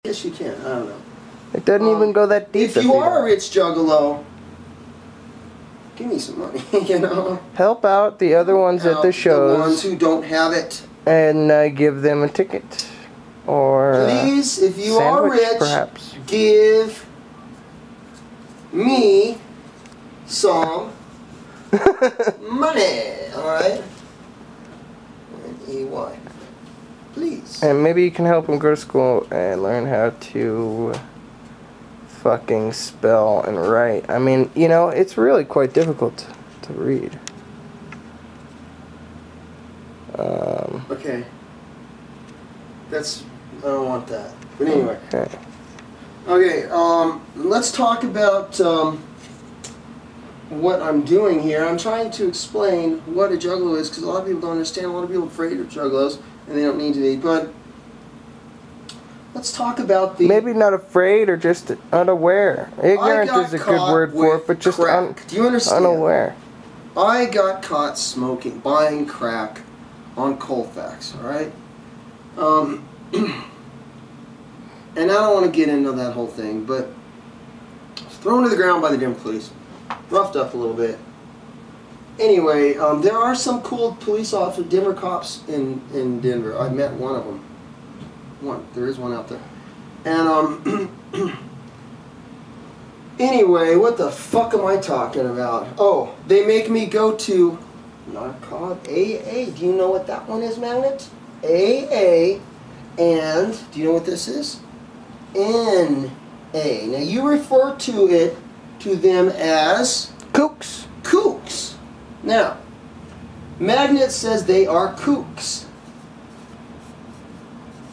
Yes, you can. I don't know. It doesn't even go that deep. If you are a rich Juggalo, give me some money, you know? Help out the other ones at the shows. The ones who don't have it. And give them a ticket. Or please, if you are rich, perhaps. Give me some money, alright? N-E-Y. Please. And maybe you can help him go to school and learn how to fucking spell and write. I mean, you know, it's really quite difficult to read. Okay. I don't want that. But anyway. Okay, let's talk about what I'm doing here. I'm trying to explain what a Juggalo is, because a lot of people don't understand. A lot of people are afraid of Juggalos, and they don't need to be. But let's talk about the... Maybe not afraid, or just unaware. Ignorant is a good word for it, but just Do you understand? Unaware. I got caught buying crack on Colfax, alright? And I don't want to get into that whole thing, but I was thrown to the ground by the Denver police. Roughed up a little bit. Anyway, there are some cool police officers, Denver cops in Denver. I met one of them. There is one out there. And, anyway, what the fuck am I talking about? Oh, they make me go to AA. Do you know what that one is, Magnet? AA. And, do you know what this is? NA. Now, you refer to them as... Kooks. Kooks. Now, Magnet says they are kooks.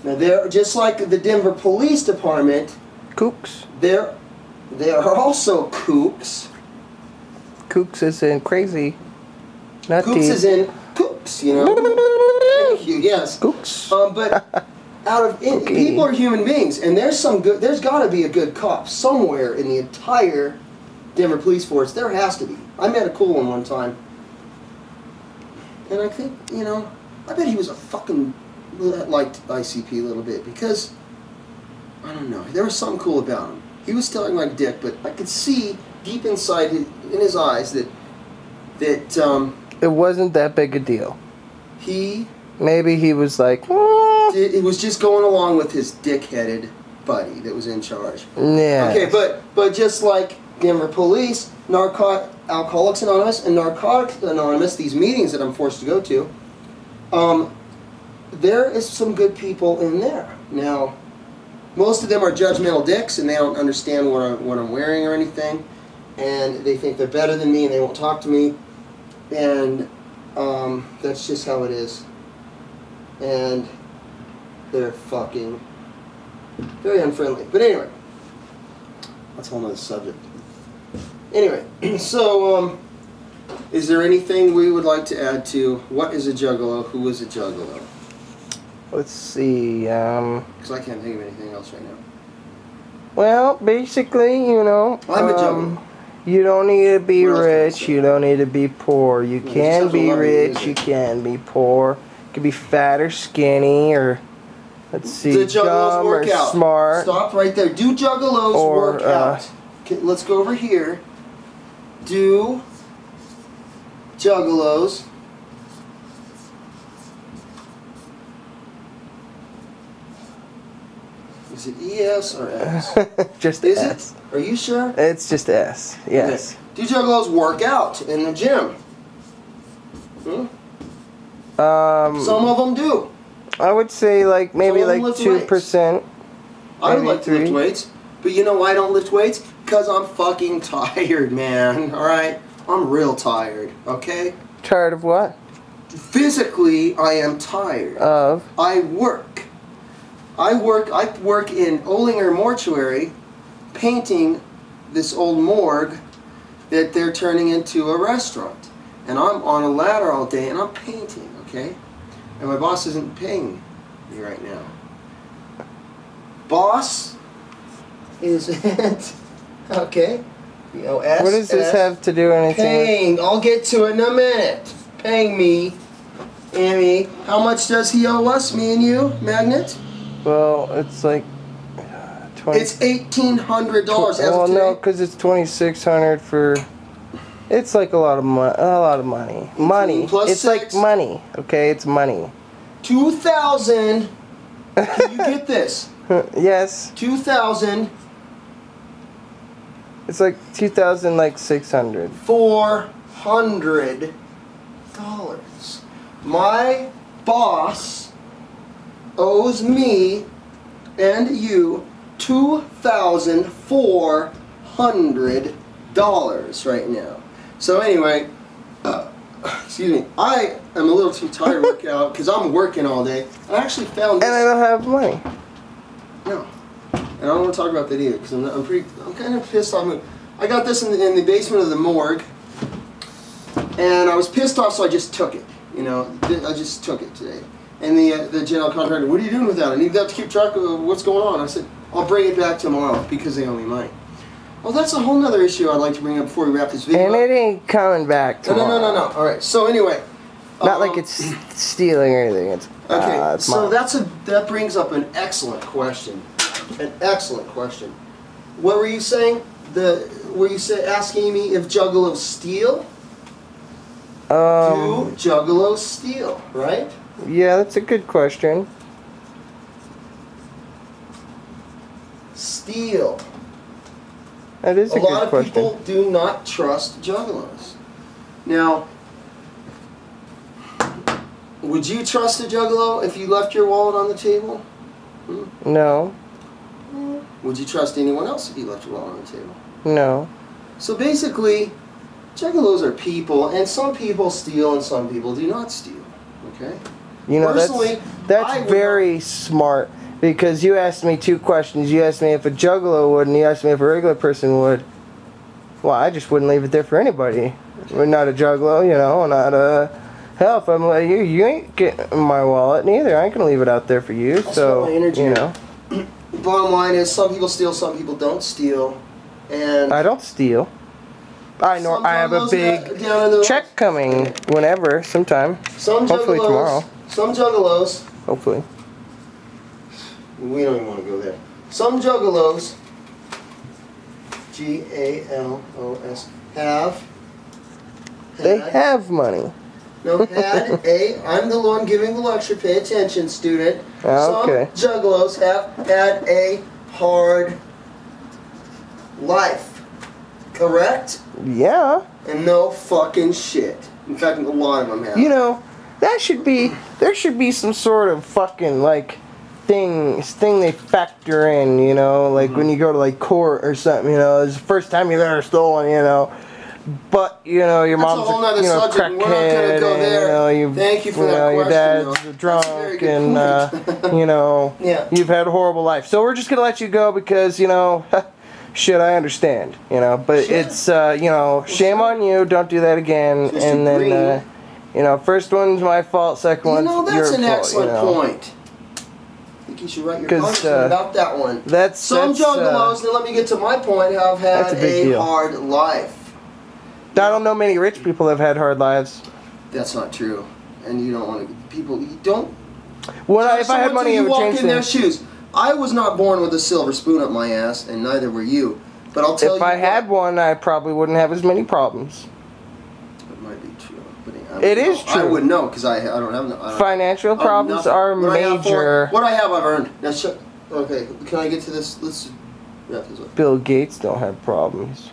Now, they're just like the Denver Police Department. Kooks. They are also kooks. Kooks is in crazy. Not kooks deep. is in kooks, you know. Thank you, yes. Kooks. But people are human beings, and there's got to be a good cop somewhere in the entire Denver police force. There has to be. I met a cool one time, and I think, you know, I bet he was a fucking liked ICP a little bit, because I don't know, there was something cool about him. He was telling like dick, but I could see deep inside in his eyes that it wasn't that big a deal. Maybe he was like, it was just going along with his dick-headed buddy that was in charge. Yeah. Okay, but just like Denver Police, Alcoholics Anonymous, and Narcotics Anonymous, these meetings that I'm forced to go to, there is some good people in there. Now, most of them are judgmental dicks, and they don't understand what I'm wearing or anything, and they think they're better than me, and they won't talk to me, and that's just how it is. And they're fucking very unfriendly. But anyway, that's a whole nother subject. Anyway, so is there anything we would like to add to what is a Juggalo? Who is a Juggalo? Let's see. Because I can't think of anything else right now. Well, basically, you know, I'm a Juggalo. You don't need to be rich. You don't need to be poor. You can be rich. You can be poor. You can be fat or skinny, or let's see, dumb or smart. Stop right there. Do Juggalos work out? Okay, let's go over here. Do Juggalos Is it ES or S? Just is S. It? Are you sure? It's just S. Yes. Okay. Do Juggalos work out in the gym? Hmm? Some of them do. I would say like maybe like 2%. I would like to lift weights, but you know why I don't lift weights? Because I'm fucking tired, man. All right, I'm real tired. Okay. Tired of what? Physically, I am tired. Of? I work in Olinger Mortuary, painting this old morgue that they're turning into a restaurant. And I'm on a ladder all day and I'm painting, okay? And my boss isn't paying me right now. Boss isn't, okay? B-O-S. What does this have to do anything? Paying, I'll get to it in a minute. Paying me. Amy, how much does he owe us, me and you, Magnet? Well, it's like It's $1,800. Well, no, because it's $2,600 for. It's like a lot of money. A lot of money. Money. It's 6. Like money. Okay, it's money. 2,000. Can you get this? Yes. 2,000. It's like 2,000, like 600. $400. My boss owes me and you $2,400 right now. So anyway, excuse me, I am a little too tired to work out because I'm working all day. I actually found this. And I don't have money. No. And I don't want to talk about that either because I'm kind of pissed off. I got this in the basement of the morgue, and I was pissed off, so I just took it. You know, I just took it today. And the general contractor, what are you doing with that? I need that to keep track of what's going on. I said, I'll bring it back tomorrow because they owe me money. Well, that's a whole nother issue I'd like to bring up before we wrap this video up. And it ain't coming back tomorrow. No. All right. So anyway, not like it's stealing or anything. It's okay. It's so mine. that brings up an excellent question. An excellent question. What were you saying? Were you asking me if Juggalos steal? Do Juggalos steal? Right? Yeah, that's a good question. Steal. That is a good question. A lot of people do not trust Juggalos. Now, would you trust a Juggalo if you left your wallet on the table? No. Would you trust anyone else if you left your wallet on the table? No. So basically, Juggalos are people, and some people steal and some people do not steal. Okay? You know, that's very smart, because you asked me 2 questions. You asked me if a Juggalo would, and you asked me if a regular person would. Well, I just wouldn't leave it there for anybody. We're not a Juggalo, you know, not a... Hell, if I'm like you ain't getting my wallet neither. I ain't gonna leave it out there for you. So, you know. Bottom line is, some people steal, some people don't steal, and... I don't steal. I have a big check coming whenever, sometime. Hopefully tomorrow. Some Juggalos. Hopefully. We don't even want to go there. Some Juggalos, G-A-L-O-S, They have money. No, I'm the one giving the lecture. Pay attention, student. Okay. Some Juggalos have had a hard life. Correct? Yeah. And no fucking shit. In fact, a lot of them have. You know, there should be some sort of fucking, like, thing they factor in, you know, like when you go to, like, court or something, you know, it's the first time you've ever stolen, you know. But, you know, your mom's a crackhead, Thank you for that your dad's drunk, and, you know, you've had a horrible life. So we're just going to let you go because, you know, shit, I understand, you know, but it's, you know, shame on you, don't do that again, and then, you know, first one's my fault, second one's your fault, that's an excellent point. I think you should write your congressman about that one. Some Juggalos, now let me get to my point, have had a hard life. I don't know many rich people that have had hard lives. That's not true. And you don't want to... People... You don't... Well, if I had money, it would change things. Walk in their shoes. I was not born with a silver spoon up my ass, and neither were you. But I'll tell you... If I had one, I probably wouldn't have as many problems. It might be true. But it is true. I wouldn't know, because I don't have... Financial problems are major. What I have, I've earned. Now, okay, can I get to this? Let's wrap this up. Bill Gates don't have problems.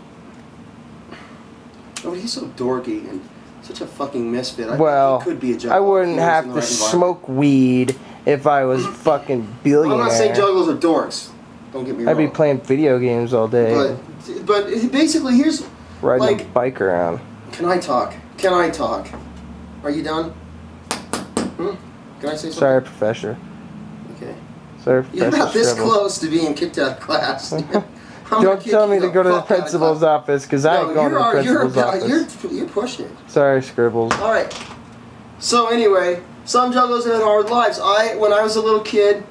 Oh, he's so dorky and such a fucking misfit. Well, he could be a Juggalo. I wouldn't have to smoke weed if I was fucking billionaire. I'm not saying Juggalos are dorks. Don't get me wrong. I'd be playing video games all day. But basically, here's... Riding a bike around. Can I talk? Can I talk? Are you done? Can I say something? Sorry, Professor. Okay. Sorry, Professor. You're about this close to being kicked out of class. Don't tell me to go to the principal's office, because I ain't going to the principal's office. You're pushing it. Sorry, Scribbles. Alright. So anyway, some Juggalos have had hard lives. When I was a little kid,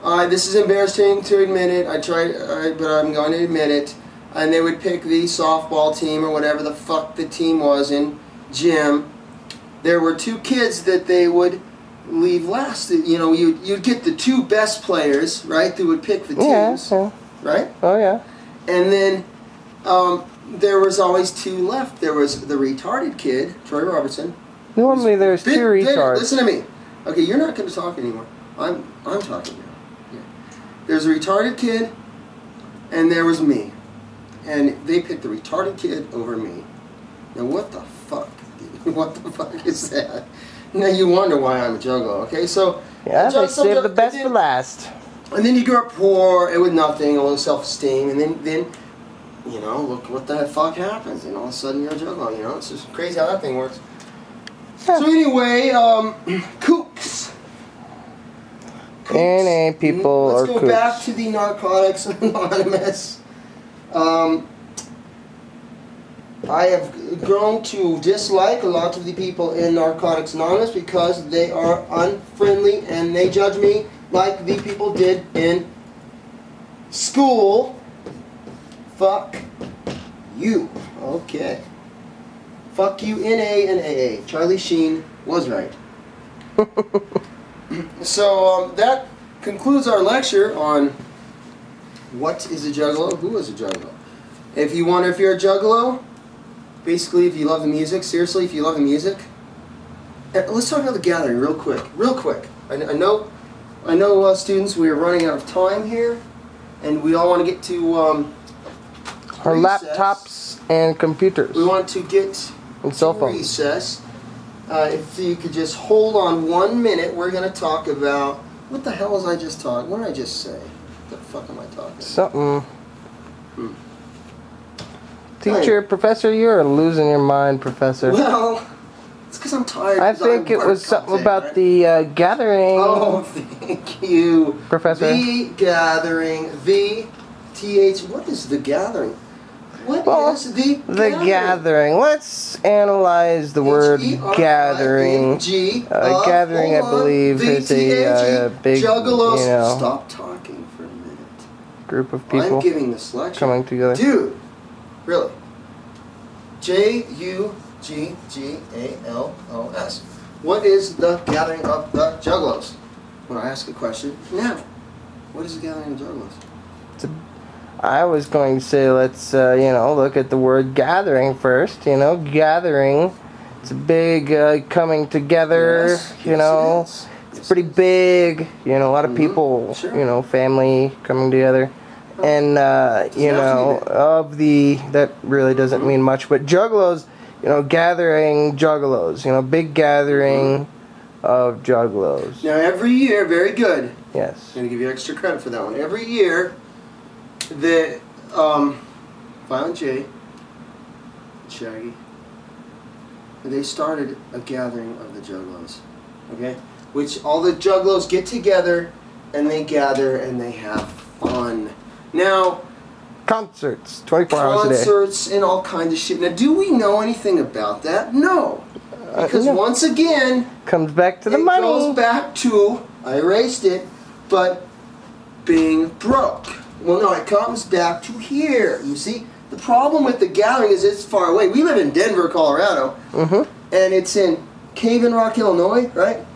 this is embarrassing to admit it, but I'm going to admit it, and they would pick the softball team or whatever the fuck the team was in gym. There were 2 kids that they would leave last. You know, you'd get the 2 best players, right, that would pick the teams. Yeah. right? Oh, yeah. And then there was always two left. There was the retarded kid, Troy Robertson. Normally there's two retards. Listen to me. Okay, you're not going to talk anymore. I'm talking now. Yeah. There's a retarded kid, and there was me. And they picked the retarded kid over me. Now what the fuck? What the fuck is that? Now you wonder why I'm a juggalo, okay? So yeah, they saved the best for last. And then you grew up poor and with nothing, a little self-esteem, and then you know, look what the fuck happens, and all of a sudden you're a juggalo, you know? It's just crazy how that thing works. Yeah. So anyway, kooks. NA people are kooks. Let's go back to the Narcotics Anonymous. I have grown to dislike a lot of the people in Narcotics Anonymous because they are unfriendly and they judge me like the people did in school. Fuck you. Okay. Fuck you, NA and AA. Charlie Sheen was right. So that concludes our lecture on what is a juggalo, who is a juggalo. If you wonder if you're a juggalo, basically if you love the music, seriously, if you love the music, let's talk about the gathering real quick. Real quick. I know students, we are running out of time here, and we all want to get to our laptops and computers. We want to get and cell phones. Recess. If you could just hold on 1 minute, we're going to talk about... What the hell was I just talking? What did I just say? What the fuck am I talking about? Something. Teacher, professor, you're losing your mind, professor. Well, it's because I'm tired. I think it was something about the gathering. Oh, thank you. Professor. The gathering. The TH. What is the gathering? What is the gathering? Let's analyze the word gathering. Gathering, I believe, is a big, Juggalos. You know, stop talking for a minute. Group of people. I'm giving this lecture. Coming together. Dude, really. Juggalos. What is the gathering of the Juggalos? When I ask a question now, what is the gathering of Juggalos? I was going to say, let's, you know, look at the word gathering first. You know, gathering. It's a big coming together, yes, you know. It's pretty big. You know, a lot of people, sure. You know, family coming together. And, you know, that really doesn't mean much. But juggalos, you know, gathering juggalos. You know, big gathering of juggalos. Now, every year, very good. Yes. I'm going to give you extra credit for that one. Every year... The Violent J, Shaggy, they started a gathering of the Juggalos, okay? Which all the Juggalos get together and they gather and they have fun. Now, concerts, 24 hours a day. Concerts and all kinds of shit. Now, do we know anything about that? No, because once again, comes back to the money. It goes back to, I erased it, but being broke. Well, no, it comes back to here. You see, the problem with the gathering is it's far away. We live in Denver, Colorado, and it's in Cave in Rock, Illinois, right?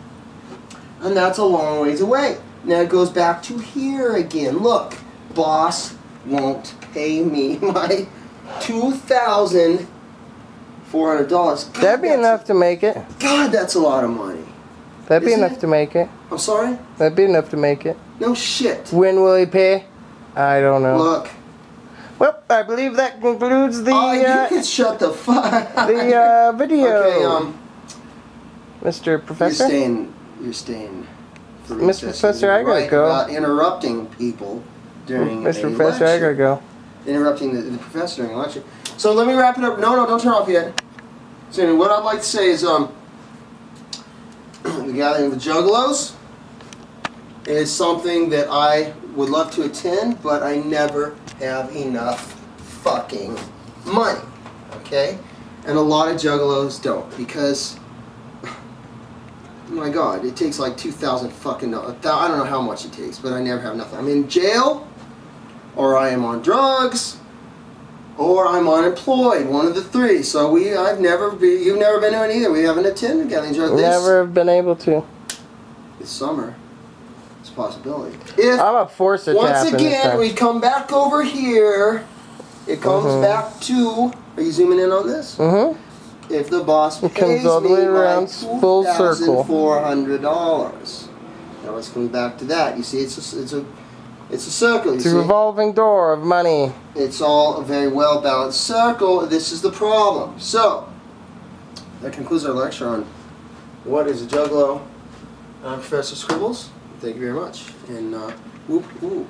And that's a long ways away. Now it goes back to here again. Look, boss won't pay me my $2,400. That'd be enough to make it. God, that's a lot of money. That'd be enough to make it. I'm sorry? That'd be enough to make it. No shit. When will he pay? I don't know. Look. Well, I believe that concludes the. Oh, you can shut the fuck. The video. Okay, Mr. Professor. You're staying. Mr. Professor, I gotta go. About interrupting people during Mr. a Professor, lecture. I gotta go. Interrupting the professor during a lecture. So let me wrap it up. No, don't turn off yet. So what I'd like to say is, the gathering of the Juggalos is something that I would love to attend, but I never have enough fucking money, okay? And a lot of Juggalos don't, because, my God, it takes like 2,000 fucking dollars. I don't know how much it takes, but I never have nothing. I'm in jail, or I am on drugs, or I'm unemployed, one of the three. So you've never been to it either. We haven't attended gathering Juggalos. Never have been able to. This summer. possibility. If I'm a force attack. once again we come back over here, it comes back to. Are you zooming in on this? If the boss pays comes all the way around full circle. $2,400. Now let's go back to that. You see, it's a circle. It's a revolving door of money. It's all a very well balanced circle. This is the problem. So that concludes our lecture on what is a juggalo. I'm Professor Scribbles. Thank you very much. And whoop whoop.